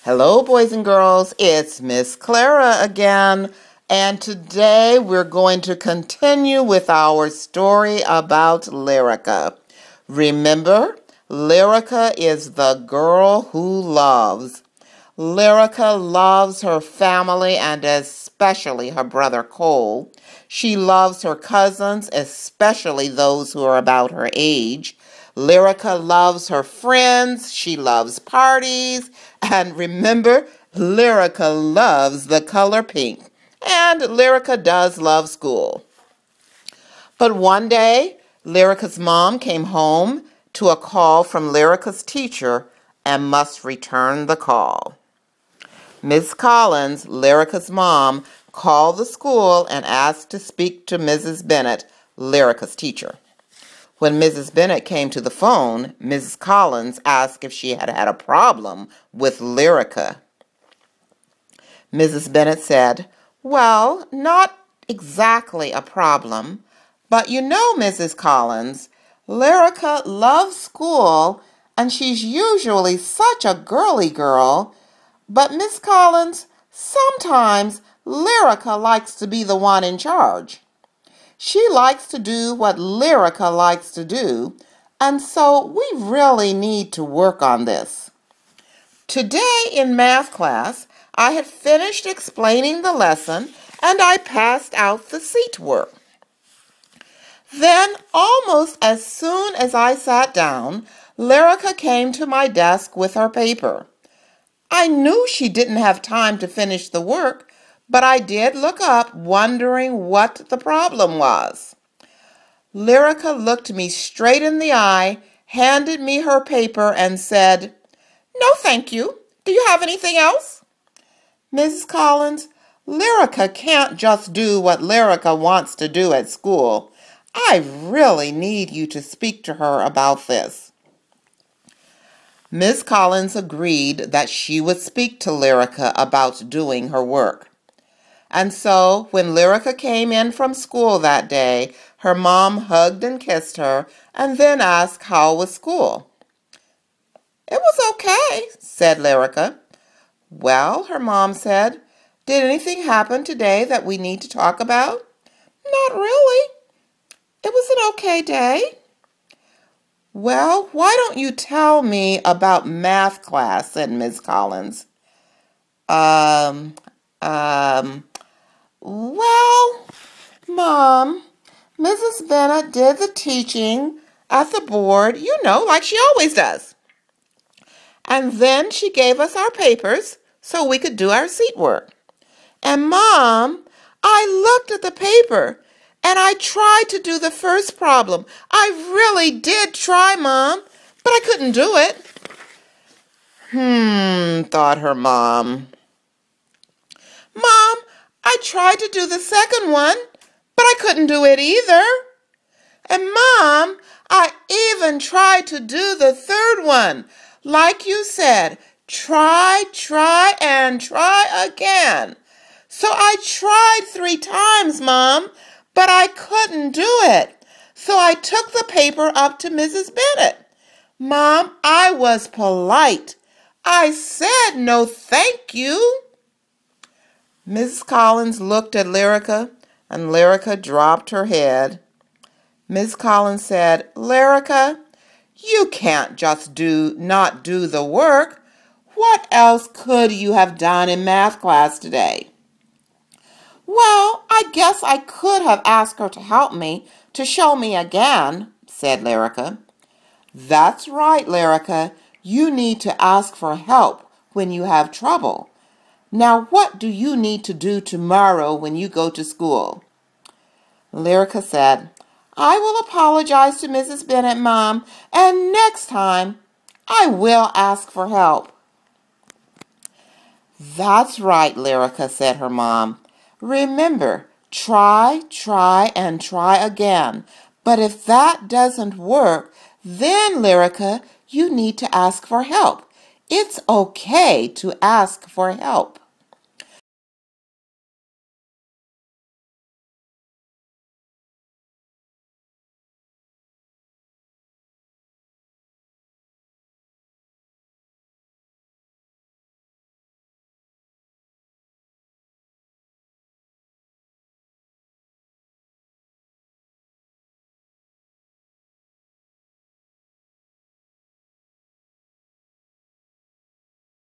Hello, boys and girls. It's Miss Clara again, and today we're going to continue with our story about Lyricah. Remember, Lyricah is the girl who loves. Lyricah loves her family and especially her brother Cole. She loves her cousins, especially those who are about her age. Lyricah loves her friends. She loves parties. And remember, Lyricah loves the color pink. And Lyricah does love school. But one day, Lyricah's mom came home to a call from Lyricah's teacher and must return the call. Miss Collins, Lyricah's mom, called the school and asked to speak to Mrs. Bennett, Lyricah's teacher. When Mrs. Bennett came to the phone, Mrs. Collins asked if she had had a problem with Lyricah. Mrs. Bennett said, "Well, not exactly a problem, but you know, Mrs. Collins, Lyricah loves school and she's usually such a girly girl. But Miss Collins, sometimes Lyricah likes to be the one in charge. She likes to do what Lyricah likes to do, and so we really need to work on this." Today in math class, I had finished explaining the lesson and I passed out the seat work. Then, almost as soon as I sat down, Lyricah came to my desk with her paper. I knew she didn't have time to finish the work, but I did look up, wondering what the problem was. Lyricah looked me straight in the eye, handed me her paper, and said, "No, thank you. Do you have anything else?" "Mrs. Collins, Lyricah can't just do what Lyricah wants to do at school. I really need you to speak to her about this." Miss Collins agreed that she would speak to Lyricah about doing her work. And so, when Lyricah came in from school that day, her mom hugged and kissed her and then asked how was school. "It was okay," said Lyricah. "Well," her mom said, "did anything happen today that we need to talk about?" "Not really. It was an okay day." "Well, why don't you tell me about math class?" said Miss Collins. Well, Mom, Mrs. Bennett did the teaching at the board, like she always does. And then she gave us our papers so we could do our seat work. And Mom, I looked at the paper and I tried to do the first problem. I really did try, Mom, but I couldn't do it. Thought her mom. "Mom, I tried to do the second one, but I couldn't do it either. And Mom, I even tried to do the third one. Like you said, try, and try again. So I tried 3 times, Mom, but I couldn't do it. So I took the paper up to Mrs. Bennett. Mom, I was polite. I said no thank you." Mrs. Collins looked at Lyricah, and Lyricah dropped her head. Miss Collins said, "Lyricah, you can't just not do the work. What else could you have done in math class today?" "Well, I guess I could have asked her to help me, to show me again," said Lyricah. "That's right, Lyricah. You need to ask for help when you have trouble. Now, what do you need to do tomorrow when you go to school?" Lyricah said, "I will apologize to Mrs. Bennett, Mom, and next time I will ask for help." "That's right, Lyricah," said her mom. "Remember, try, and try again. But if that doesn't work, then, Lyricah, you need to ask for help. It's okay to ask for help."